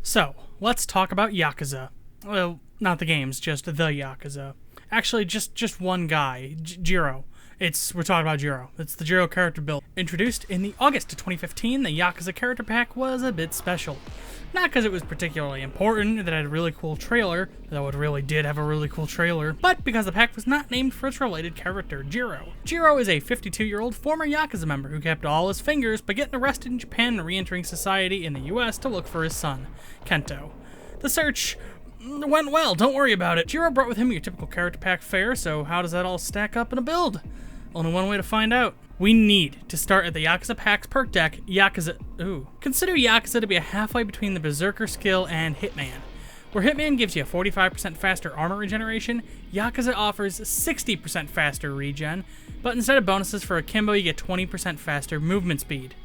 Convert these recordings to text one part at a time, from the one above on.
So, let's talk about Yakuza. Well, not the games, just the Yakuza. Actually, just one guy, Jiro. We're talking about Jiro. It's the Jiro character build. Introduced in the August of 2015, the Yakuza character pack was a bit special. Not because it was particularly important, that it had a really cool trailer, though it really did have a really cool trailer, but because the pack was not named for its related character, Jiro. Jiro is a 52-year-old former Yakuza member who kept all his fingers by getting arrested in Japan and re-entering society in the US to look for his son, Kento. The search went well, don't worry about it. Jiro brought with him your typical character pack fare, so how does that all stack up in a build? Only one way to find out. We need to start at the Yakuza Pack's perk deck, Consider Yakuza to be a halfway between the Berserker skill and Hitman. Where Hitman gives you a 45% faster armor regeneration, Yakuza offers 60% faster regen, but instead of bonuses for Akimbo, you get 20% faster movement speed.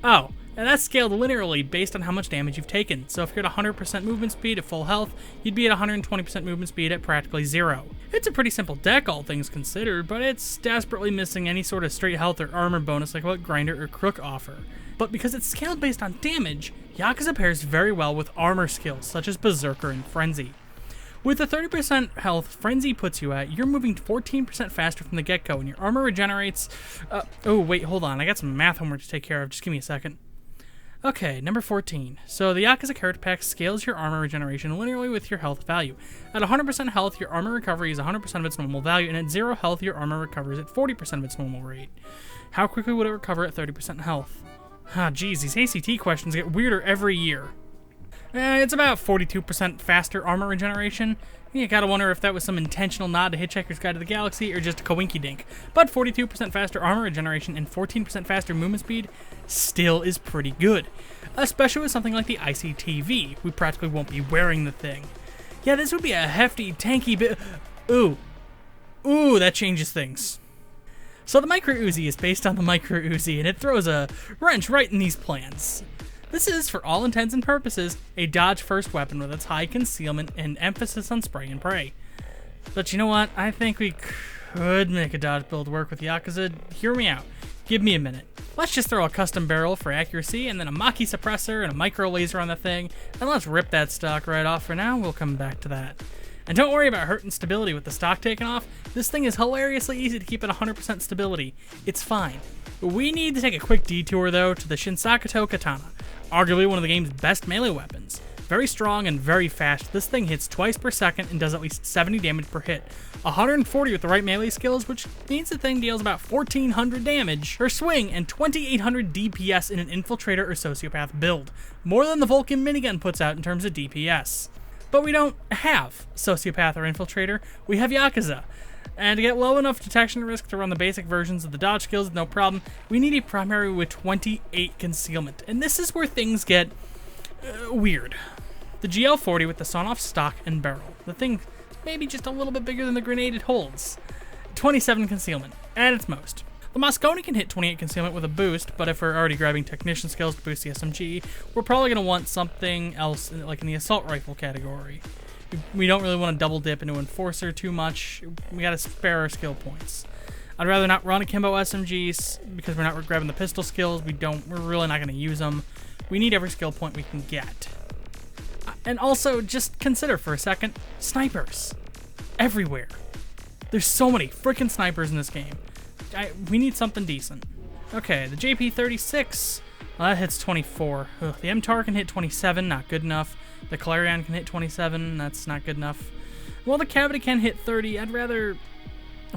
Oh, and that's scaled linearly based on how much damage you've taken, so if you're at 100% movement speed at full health, you'd be at 120% movement speed at practically zero. It's a pretty simple deck, all things considered, but it's desperately missing any sort of straight health or armor bonus like what Grinder or Crook offer. But because it's scaled based on damage, Yakuza pairs very well with armor skills such as Berserker and Frenzy. With the 30% health Frenzy puts you at, you're moving 14% faster from the get-go, and your armor regenerates... oh, wait, hold on, I got some math homework to take care of, just give me a second. Okay, number 14. So the Yakuza character pack scales your armor regeneration linearly with your health value. At 100% health, your armor recovery is 100% of its normal value, and at 0 health, your armor recovers at 40% of its normal rate. How quickly would it recover at 30% health? Ah, geez, these ACT questions get weirder every year. It's about 42% faster armor regeneration. You gotta wonder if that was some intentional nod to Hitchhiker's Guide to the Galaxy or just a coinky-dink. But 42% faster armor regeneration and 14% faster movement speed still is pretty good. Especially with something like the ICTV. We practically won't be wearing the thing. Yeah, this would be a hefty, tanky bit. Ooh, that changes things. So the Micro Uzi is based on the Micro Uzi, and it throws a wrench right in these plans. This is, for all intents and purposes, a dodge-first weapon with its high concealment and emphasis on spray and pray. But you know what? I think we could make a dodge build work with Yakuza. Hear me out. Give me a minute. Let's just throw a custom barrel for accuracy, and then a Maki suppressor and a micro laser on the thing, and let's rip that stock right off for now. We'll come back to that. And don't worry about hurting stability with the stock taken off. This thing is hilariously easy to keep at 100% stability. It's fine. We need to take a quick detour, though, to the Shinsakuto Katana. Arguably one of the game's best melee weapons. Very strong and very fast, this thing hits twice per second and does at least 70 damage per hit. 140 with the right melee skills, which means the thing deals about 1400 damage per swing and 2800 DPS in an infiltrator or sociopath build. More than the Vulcan minigun puts out in terms of DPS. But we don't have sociopath or infiltrator, we have Yakuza. And to get low enough detection risk to run the basic versions of the dodge skills, no problem, we need a primary with 28 concealment. And this is where things get weird. The GL40 with the sawn-off stock and barrel. The thing maybe just a little bit bigger than the grenade it holds. 27 concealment, at its most. The Mosconi can hit 28 concealment with a boost, but if we're already grabbing technician skills to boost the SMG, we're probably going to want something else, like in the assault rifle category. We don't really want to double dip into Enforcer too much. We gotta spare our skill points. I'd rather not run Akimbo SMGs because we're not grabbing the pistol skills. We're really not gonna use them. We need every skill point we can get. And also, just consider for a second, snipers. Everywhere. There's so many freaking snipers in this game. We need something decent. Okay, the JP36. Well, that hits 24. Ugh, the MTAR can hit 27, not good enough. The Clarion can hit 27, that's not good enough. Well, the Cavity can hit 30, I'd rather...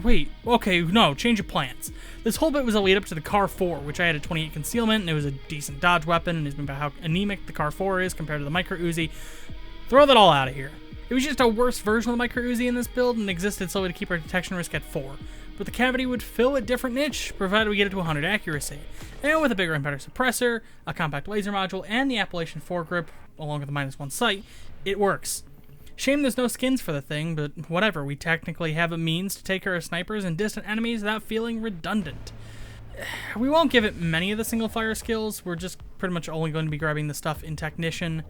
Wait, okay, no, change of plans. This whole bit was a lead up to the Car 4, which I had a 28 concealment, and it was a decent dodge weapon, and it's been about how anemic the Car 4 is compared to the Micro Uzi. Throw that all out of here. It was just a worse version of the Micro Uzi in this build, and existed solely to keep our detection risk at 4. But the Cavity would fill a different niche, provided we get it to 100 accuracy. And with a bigger and better suppressor, a compact laser module, and the Appellation foregrip, along with the -1 sight, it works. Shame there's no skins for the thing, but whatever, we technically have a means to take care of snipers and distant enemies without feeling redundant. We won't give it many of the single fire skills, we're just pretty much only going to be grabbing the stuff in Technician,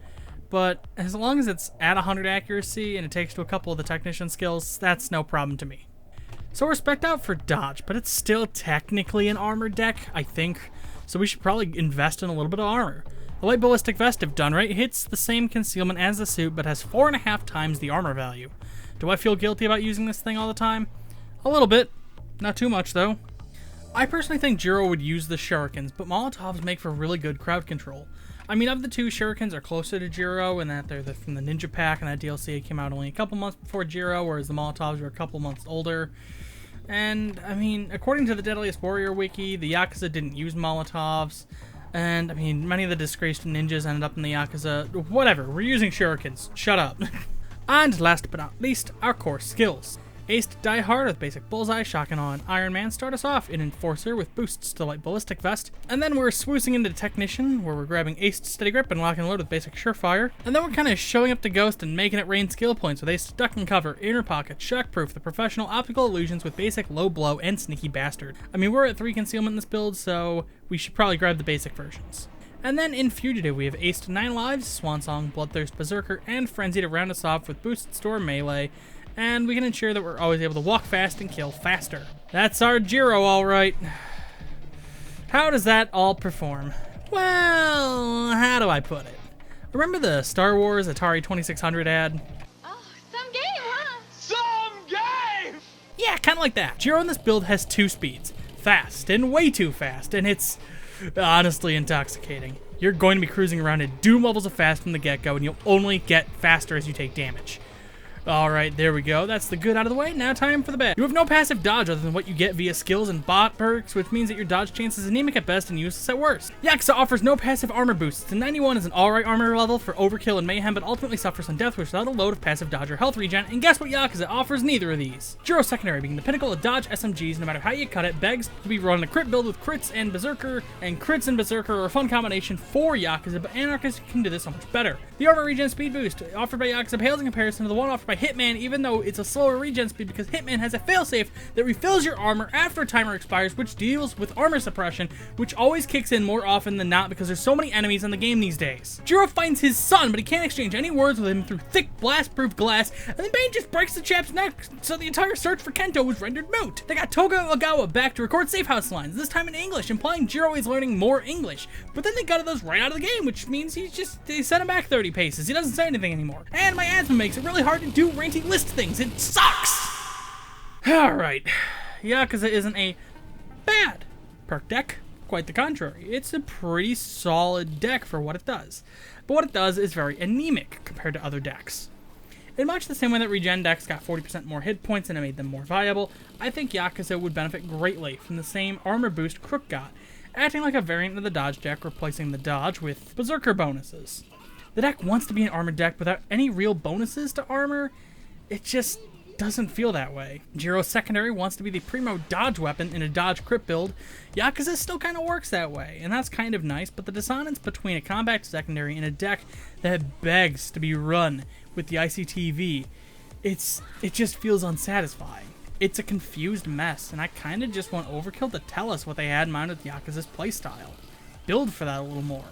but as long as it's at 100 accuracy and it takes to a couple of the Technician skills, that's no problem to me. So we're spec'd out for dodge, but it's still technically an armor deck, I think, so we should probably invest in a little bit of armor. The light ballistic vest, if done right, hits the same concealment as the suit, but has 4.5 times the armor value. Do I feel guilty about using this thing all the time? A little bit. Not too much, though. I personally think Jiro would use the shurikens, but Molotovs make for really good crowd control. I mean, of the two, shurikens are closer to Jiro in that they're from the Ninja Pack, and that DLC came out only a couple months before Jiro, whereas the Molotovs were a couple months older. And, I mean, according to the Deadliest Warrior wiki, the Yakuza didn't use Molotovs. And, I mean, many of the disgraced ninjas ended up in the Yakuza. Whatever, we're using shurikens. Shut up. And last but not least, our core skills. Aced Die Hard with basic bullseye, shotgun on Iron Man start us off in Enforcer with boosts to light ballistic vest, and then we're swoosing into Technician where we're grabbing Aced Steady Grip and Lock and Load with basic Surefire, and then we're kind of showing up to Ghost and making it rain skill points with Aced Duck and Cover, Inner Pocket, Shockproof, the professional optical illusions with basic Low Blow, and Sneaky Bastard. I mean, we're at 3 concealment in this build, so we should probably grab the basic versions. And then in Fugitive, we have Aced 9 Lives, Swansong, Bloodthirst Berserker, and Frenzy to round us off with Boosted Store Melee, and we can ensure that we're always able to walk fast and kill faster. That's our Jiro, alright. How does that all perform? Well, how do I put it? Remember the Star Wars Atari 2600 ad? Oh, some game, huh? Some game! Yeah, kind of like that. Jiro in this build has 2 speeds. Fast, and way too fast, and it's honestly intoxicating. You're going to be cruising around at doom levels of fast from the get-go, and you'll only get faster as you take damage. Alright, there we go. That's the good out of the way. Now time for the bad. You have no passive dodge other than what you get via skills and bot perks, which means that your dodge chance is anemic at best and useless at worst. Yakuza offers no passive armor boosts. The 91 is an alright armor level for overkill and mayhem, but ultimately suffers on death wish without a load of passive dodge or health regen, and guess what Yakuza offers neither of these? Jiro Secondary, being the pinnacle of dodge SMGs, no matter how you cut it, begs to be run in a crit build with crits and Berserker, and crits and Berserker are a fun combination for Yakuza, but Anarchists can do this so much better. The armor regen speed boost offered by Yakuza pales in comparison to the one offered by Hitman, even though it's a slower regen speed because Hitman has a failsafe that refills your armor after a timer expires, which deals with armor suppression, which always kicks in more often than not because there's so many enemies in the game these days. Jiro finds his son, but he can't exchange any words with him through thick blast-proof glass, and then Bane just breaks the chap's neck, so the entire search for Kento was rendered moot. They got Toga Ogawa back to record safe house lines, this time in English, implying Jiro is learning more English, but then they gutted those right out of the game, which means they sent him back 30 paces. He doesn't say anything anymore. And my asthma makes it really hard to do ranty list things. It sucks! Alright, Yakuza isn't a bad perk deck. Quite the contrary. It's a pretty solid deck for what it does. But what it does is very anemic compared to other decks. In much the same way that regen decks got 40% more hit points and it made them more viable, I think Yakuza would benefit greatly from the same armor boost Crook got, acting like a variant of the dodge deck, replacing the dodge with Berserker bonuses. The deck wants to be an armor deck without any real bonuses to armor. It just doesn't feel that way. Jiro Secondary wants to be the primo dodge weapon in a dodge crit build. Yakuza still kind of works that way, and that's kind of nice, but the dissonance between a combat secondary and a deck that begs to be run with the ICTV, it just feels unsatisfying. It's a confused mess, and I kind of just want Overkill to tell us what they had in mind with Yakuza's playstyle. Build for that a little more.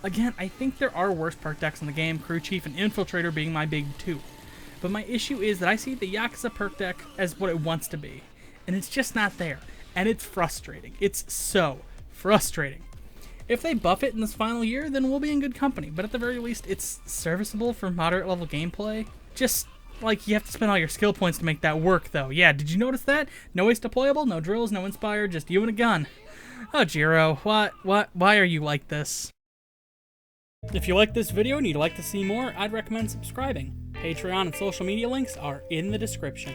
Again, I think there are worse perk decks in the game, Crew Chief and Infiltrator being my big two. But my issue is that I see the Yakuza perk deck as what it wants to be, and it's just not there. And it's frustrating. It's so frustrating. If they buff it in this final year, then we'll be in good company, but at the very least, it's serviceable for moderate level gameplay. Just, like, you have to spend all your skill points to make that work, though. Yeah, did you notice that? No ace deployable, no drills, no inspire, just you and a gun. Oh, Jiro, why are you like this? If you like this video and you'd like to see more, I'd recommend subscribing. Patreon and social media links are in the description.